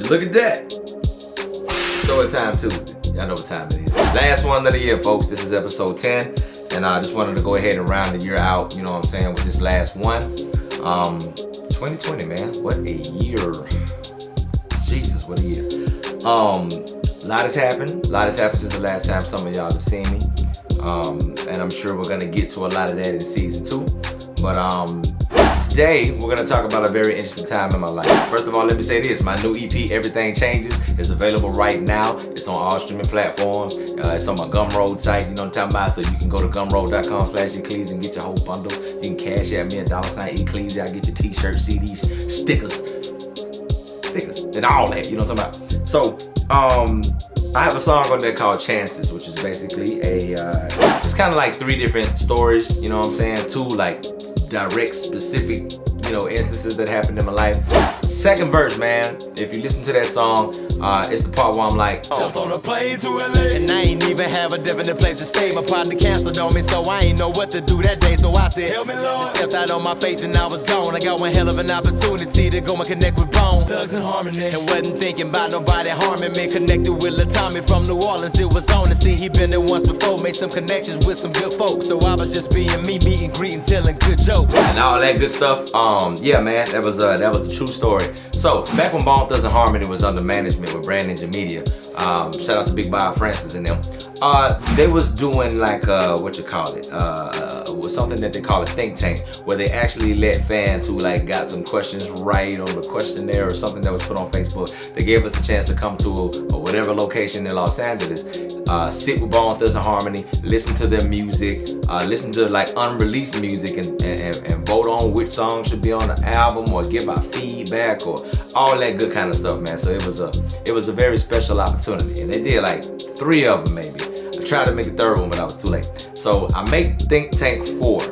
So look at that. Story time Tuesday. Y'all know what time it is. Last one of the year, folks. This is episode 10. And I just wanted to go ahead and round the year out, you know what I'm saying, with this last one. 2020, man. What a year. Jesus, what a year. A lot has happened. A lot has happened since the last time some of y'all have seen me. And I'm sure we're going to get to a lot of that in season 2. But today, we're going to talk about a very interesting time in my life. First of all, let me say this. My new EP, Everything Changes, is available right now. It's on all streaming platforms. It's on my Gumroad site, you know what I'm talking about? So you can go to gumroad.com/Ecleezy and get your whole bundle. You can cash at me $$ Ecleezy. I get your t-shirts, CDs, stickers, and all that, you know what I'm talking about? So, I have a song on there called Chances, which is basically it's kind of like 3 different stories, you know what I'm saying? 2 like direct, specific, you know, instances that happened in my life. Second verse, man, if you listen to that song, it's the part where I'm like, jumped on a plane to LA, and I ain't even have a definite place to stay. My partner canceled on me, so I ain't know what to do that day. So I said, help me, Lord. Stepped out on my faith and I was gone. I got one hell of an opportunity to go and connect with Bone Thugs and Harmony, and wasn't thinking about nobody harming me. Connected with Lil Tommy from New Orleans, it was on to see. He been there once before, made some connections with some good folks. So I was just being me, meeting, greeting, telling good jokes and all that good stuff. Yeah, man, that was a true story. So back when Bone Thugs and Harmony was under management with Brand Ninja Media, shout out to Big Bob Francis and them. They was doing like something that they call a think tank, where they actually let fans who like got some questions right on the questionnaire or something that was put on Facebook. They gave us a chance to come to or whatever location in Los Angeles, sit with Bone Thugs and Harmony, listen to their music, listen to like unreleased music, and vote on which song should be on the album, or give our feedback, or all that good kind of stuff, man. So it was a very special opportunity, and they did like 3 of them maybe. I tried to make a 3rd one, but I was too late. So I made Think Tank 4,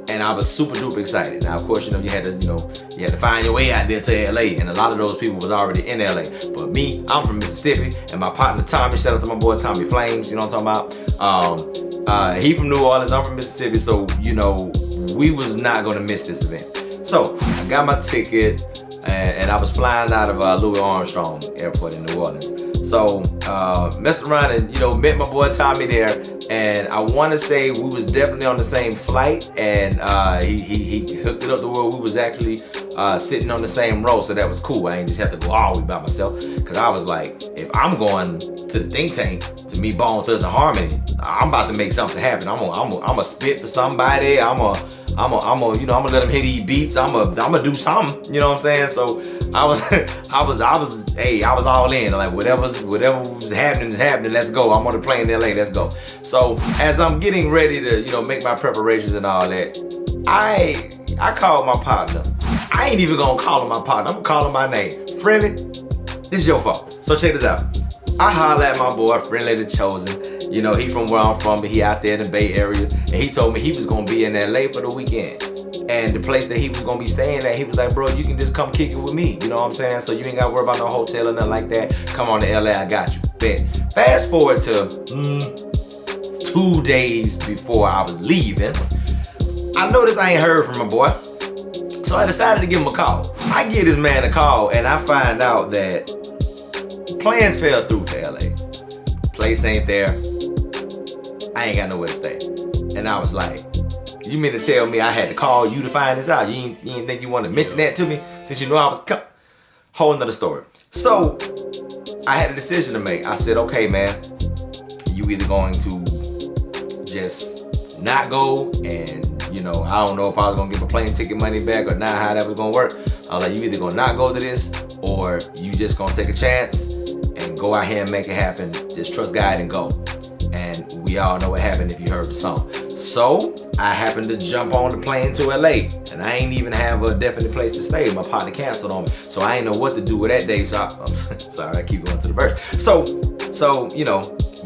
and I was super duper excited. Now, of course, you had to find your way out there to LA, and a lot of those people was already in LA. But me, I'm from Mississippi, and my partner Tommy, shout out to my boy Tommy Flames, you know what I'm talking about? He from New Orleans, I'm from Mississippi, so we was not gonna miss this event. So I got my ticket, and I was flying out of Louis Armstrong Airport in New Orleans. So messed around and met my boy Tommy there, and I want to say we was definitely on the same flight, and he hooked it up to where we was actually sitting on the same row, so that was cool. I ain't just have to go all the way by myself, because I was like, if I'm going to the think tank to meet Bone Thugs and Harmony, I'm about to make something happen. I'm gonna spit for somebody. I'm gonna let them hit these beats. I'm gonna do something. You know what I'm saying? So I was all in. Like whatever was happening is happening. Let's go. I'm on the plane in LA. Let's go. So as I'm getting ready to make my preparations and all that, I called my partner. I ain't even gonna call him my partner. I'm gonna call him my name. Friendly, this is your fault. So check this out. I holler at my boy Friendly the Chosen. He from where I'm from, but he out there in the Bay Area, and he told me he was gonna be in LA for the weekend. And the place that he was gonna be staying at, he was like, bro, you can just come kick it with me. You know what I'm saying? So you ain't gotta worry about no hotel or nothing like that. Come on to LA, I got you. Bet. Fast forward to 2 days before I was leaving, I noticed I ain't heard from my boy. So I decided to give him a call. I give this man a call, and I find out that plans fell through for LA. Place ain't there. I ain't got nowhere to stay. And I was like, you mean to tell me I had to call you to find this out? You ain't think you want to mention that to me since you know I was whole nother story. So I had a decision to make. I said, okay, man, you either going to just not go, and I don't know if I was gonna get my plane ticket money back or not, how that was gonna work. I was like, you either gonna not go to this, or you just gonna take a chance and go out here and make it happen. Just trust God and go. And we all know what happened if you heard the song. So I happened to jump on the plane to LA, and I ain't even have a definite place to stay. My partner canceled on me, so I ain't know what to do with that day. So I'm sorry, I keep going to the verse. So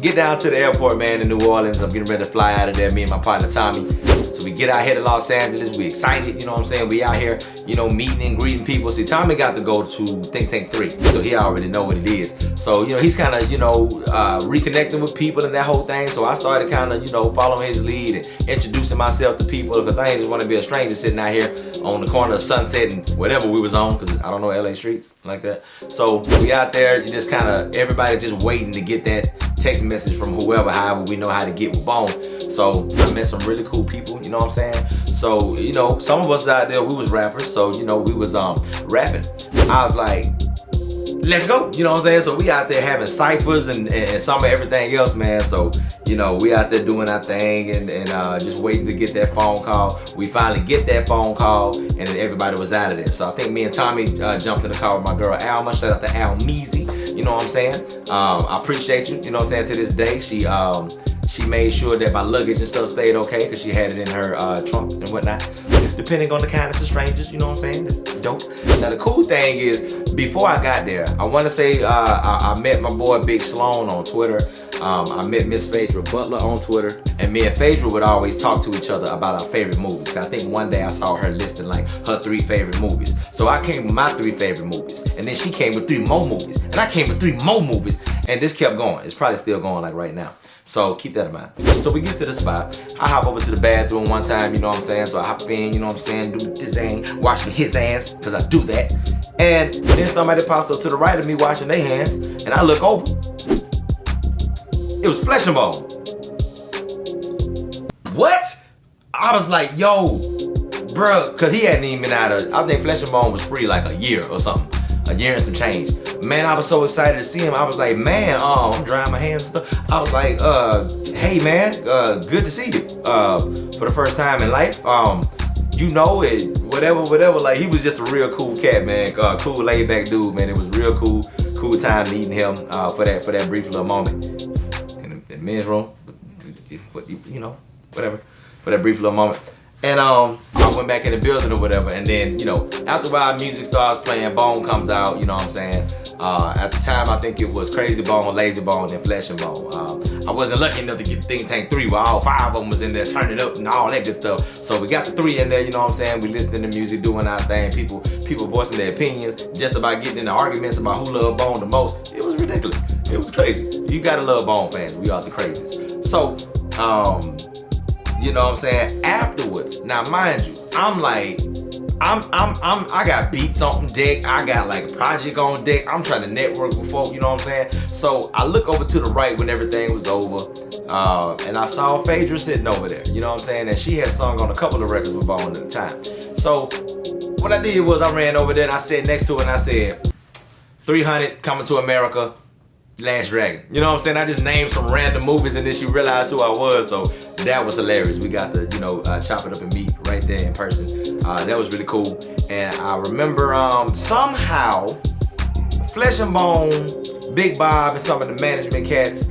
get down to the airport, man, in New Orleans. I'm getting ready to fly out of there, me and my partner Tommy. So So we get out here to Los Angeles, we excited, you know what I'm saying? We out here, you know, meeting and greeting people. See, Tommy got to go to Think Tank 3, so he already know what it is. So, you know, he's kind of, you know, reconnecting with people and that whole thing. So I started kind of, you know, following his lead and introducing myself to people, because I ain't just want to be a stranger sitting out here on the corner of Sunset and whatever we was on, because I don't know LA streets like that. So we out there, you just kind of, everybody just waiting to get that text message from whoever, however we know how to get with Bone. So I met some really cool people, you know what I'm saying? So, you know, some of us out there, we was rappers, so, you know, we was rapping. I was like, let's go, you know what I'm saying? So we out there having ciphers and some of everything else, man. So, you know, we out there doing our thing and just waiting to get that phone call. We finally get that phone call, and then everybody was out of there. So I think me and Tommy jumped in the car with my girl Alma. Shout out to Ecleezy, you know what I'm saying? I appreciate you, you know what I'm saying? To this day, she made sure that my luggage and stuff stayed okay, because she had it in her trunk and whatnot. Depending on the kindness of strangers, you know what I'm saying? That's dope. Now the cool thing is, before I got there, I want to say I met my boy Big Sloan on Twitter. I met Miss Phaedra Butler on Twitter, and me and Phaedra would always talk to each other about our favorite movies. I think one day I saw her listing like her 3 favorite movies. So I came with my 3 favorite movies, and then she came with 3 more movies, and I came with 3 more movies, and this kept going. It's probably still going like right now. So keep that in mind. So we get to the spot. I hop over to the bathroom one time, you know what I'm saying? So I hop in, you know what I'm saying? Do this thing, wash his ass, because I do that. And then somebody pops up to the right of me washing their hands, and I look over. It was Flesh and Bone. What? I was like, yo, bruh, because he hadn't even been out of, I think Flesh and Bone was free like a year or something. A year and some change. Man, I was so excited to see him. I was like, man, I'm drying my hands and stuff. I was like, hey man, good to see you. For the first time in life. You know it, whatever. Like, he was just a real cool cat, man. Cool laid back dude, man. It was real cool time meeting him for that brief little moment in the men's room. You know, whatever. For that brief little moment. And I went back in the building or whatever, and then, you know, after a while music starts playing, Bone comes out, you know what I'm saying? At the time, I think it was Crazy Bone, Lazy Bone, and Flesh and Bone. I wasn't lucky enough to get Think Tank 3 where all 5 of them was in there turning up and all that good stuff. So we got the 3 in there, you know what I'm saying? We listening to music, doing our thing, people voicing their opinions, just about getting into arguments about who loved Bone the most. It was ridiculous. It was crazy. You gotta love Bone fans. We are the craziest. So, you know what I'm saying? Afterwards, now mind you, I'm like, I got beats on deck. I got like a project on deck. I'm trying to network with folk, you know what I'm saying? So I look over to the right when everything was over, and I saw Phaedra sitting over there, you know what I'm saying? And she had sung on a couple of records with Bone at the time. So what I did was I ran over there and I sat next to her and I said, 300, Coming to America, Last Dragon. You know what I'm saying? I just named some random movies and then she realized who I was, so that was hilarious. We got to, you know, chop it up and meet right there in person. That was really cool. And I remember somehow Flesh and Bone, Big Bob, and some of the management cats,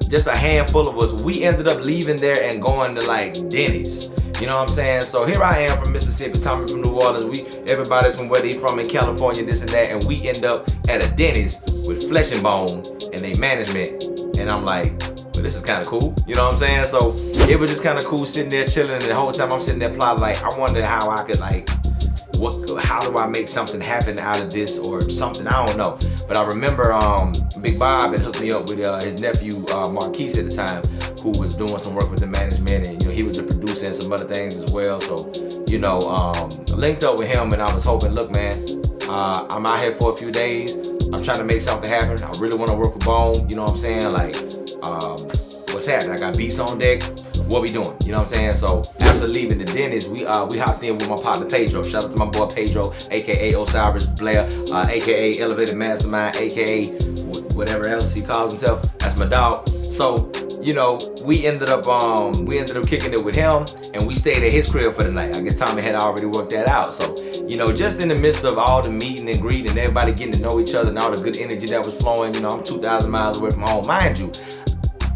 just a handful of us, we ended up leaving there and going to like Denny's. You know what I'm saying? So here I am from Mississippi, Tommy from New Orleans. Everybody's from where they from in California, this and that, and we end up at a Denny's with Flesh and Bone and they management. And I'm like, well, this is kind of cool. You know what I'm saying? So it was just kind of cool sitting there chilling, and the whole time I'm sitting there plotting, like, I wonder how I could, like, how do I make something happen out of this or something? I don't know. But I remember Big Bob had hooked me up with his nephew Marquise at the time, who was doing some work with the management, and you know, he was a producer and some other things as well. So, you know, linked up with him, and I was hoping, look, man, I'm out here for a few days. I'm trying to make something happen. I really want to work with Bone. You know what I'm saying? Like, what's happening? I got beats on deck. What we doing? You know what I'm saying? So after leaving the dentist, we hopped in with my partner Pedro. Shout out to my boy Pedro, aka Osiris Blair, aka Elevated Mastermind, aka whatever else he calls himself. That's my dog. So, you know, we ended up kicking it with him, and we stayed at his crib for the night. I guess Tommy had already worked that out. So, you know, just in the midst of all the meeting and greeting and everybody getting to know each other and all the good energy that was flowing, you know, I'm 2,000 miles away from home, mind you.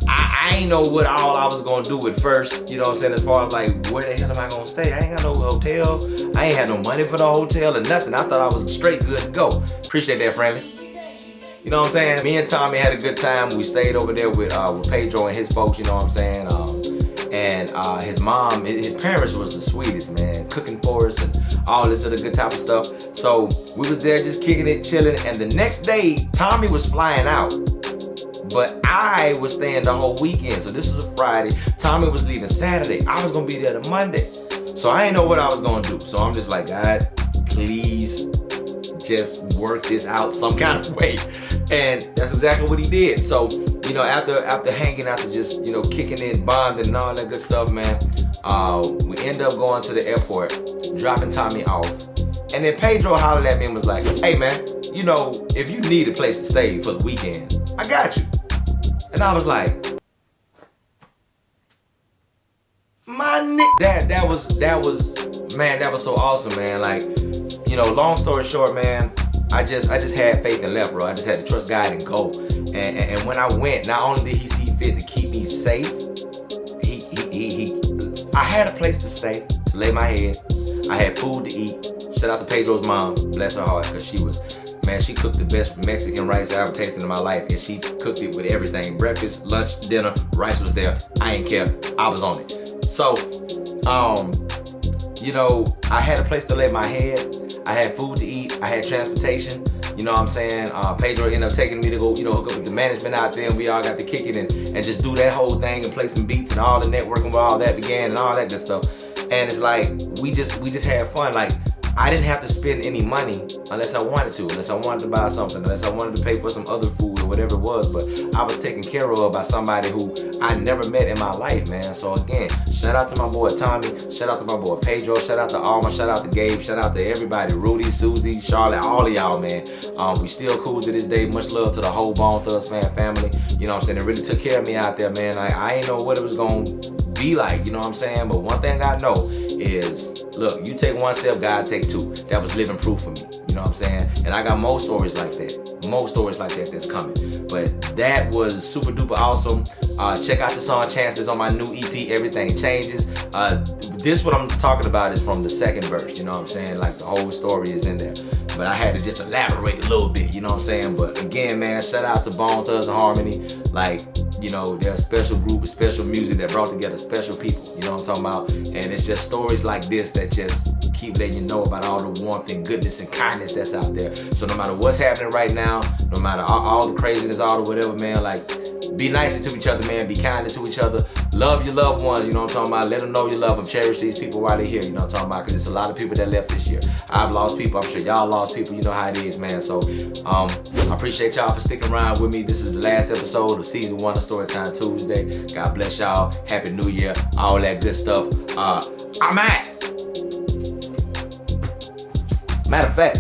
I ain't know what all I was gonna do at first, you know what I'm saying, as far as like, where the hell am I gonna stay? I ain't got no hotel. I ain't had no money for the hotel or nothing. I thought I was straight good to go. Appreciate that, friendly. You know what I'm saying? Me and Tommy had a good time. We stayed over there with Pedro and his folks, you know what I'm saying? And his mom, his parents was the sweetest, man, cooking for us and all this other good type of stuff. So we was there just kicking it, chilling. And the next day, Tommy was flying out, but I was staying the whole weekend. So this was a Friday. Tommy was leaving Saturday. I was gonna be there the Monday. So I didn't know what I was gonna do. So I'm just like, God, please just work this out some kind of way. And that's exactly what he did. So, you know, after hanging, after just, you know, kicking in, bonding and all that good stuff, man, we end up going to the airport, dropping Tommy off. And then Pedro hollered at me and was like, hey man, you know, if you need a place to stay for the weekend, I got you. And I was like, my nigga, that was, man, that was so awesome, man. Like, you know, long story short, man, I just had faith and left, bro. I just had to trust God and go. And when I went, not only did he see fit to keep me safe, I had a place to stay, to lay my head. I had food to eat. Shout out to Pedro's mom, bless her heart, because she was, man, she cooked the best Mexican rice I ever tasted in my life, and she cooked it with everything. Breakfast, lunch, dinner, rice was there. I ain't care, I was on it. So, you know, I had a place to lay my head. I had food to eat. I had transportation. You know what I'm saying? Pedro ended up taking me to go, you know, hook up with the management out there, and we all got to kick it and just do that whole thing and play some beats, and all the networking where all that began and all that good stuff. And it's like, we just had fun. Like, I didn't have to spend any money unless I wanted to, unless I wanted to buy something, unless I wanted to pay for some other food or whatever it was. But I was taken care of by somebody who I never met in my life, man. So again, shout out to my boy Tommy, shout out to my boy Pedro, shout out to Alma, shout out to Gabe, shout out to everybody, Rudy, Susie, Charlotte, all of y'all, man. We still cool to this day. Much love to the whole Bone Thugs fan family. You know what I'm saying? They really took care of me out there, man. I ain't know what it was gonna be like, you know what I'm saying? But one thing I know is, look, you take one step, God take two. That was living proof for me, you know what I'm saying? And I got more stories like that, that's coming. But that was super duper awesome. Check out the song Chances on my new EP, Everything Changes. This what I'm talking about is from the second verse, you know what I'm saying? Like, the whole story is in there. But I had to just elaborate a little bit, you know what I'm saying? But again, man, shout out to Bone Thugs and Harmony. Like, you know, they're a special group with special music that brought together special people, you know what I'm talking about? And it's just stories like this that just keep letting you know about all the warmth and goodness and kindness that's out there. So no matter what's happening right now, no matter all the craziness, all the whatever, man, like, be nicer to each other, man. Be kinder to each other. Love your loved ones, you know what I'm talking about? Let them know you love them. Cherish these people while they're here, you know what I'm talking about? Because it's a lot of people that left this year. I've lost people. I'm sure y'all lost people. You know how it is, man. So I appreciate y'all for sticking around with me. This is the last episode of Season 1 of Storytime Tuesday. God bless y'all. Happy New Year. All that good stuff. I'm out. Matter of fact,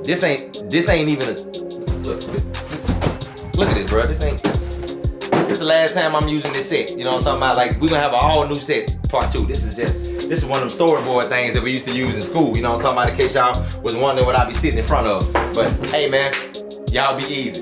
this ain't even a... Look at this, bro. This is the last time I'm using this set. You know what I'm talking about? Like, we're gonna have a all new set, part 2. This is one of them storyboard things that we used to use in school. You know what I'm talking about? In case y'all was wondering what I be sitting in front of. But hey, man, y'all be easy.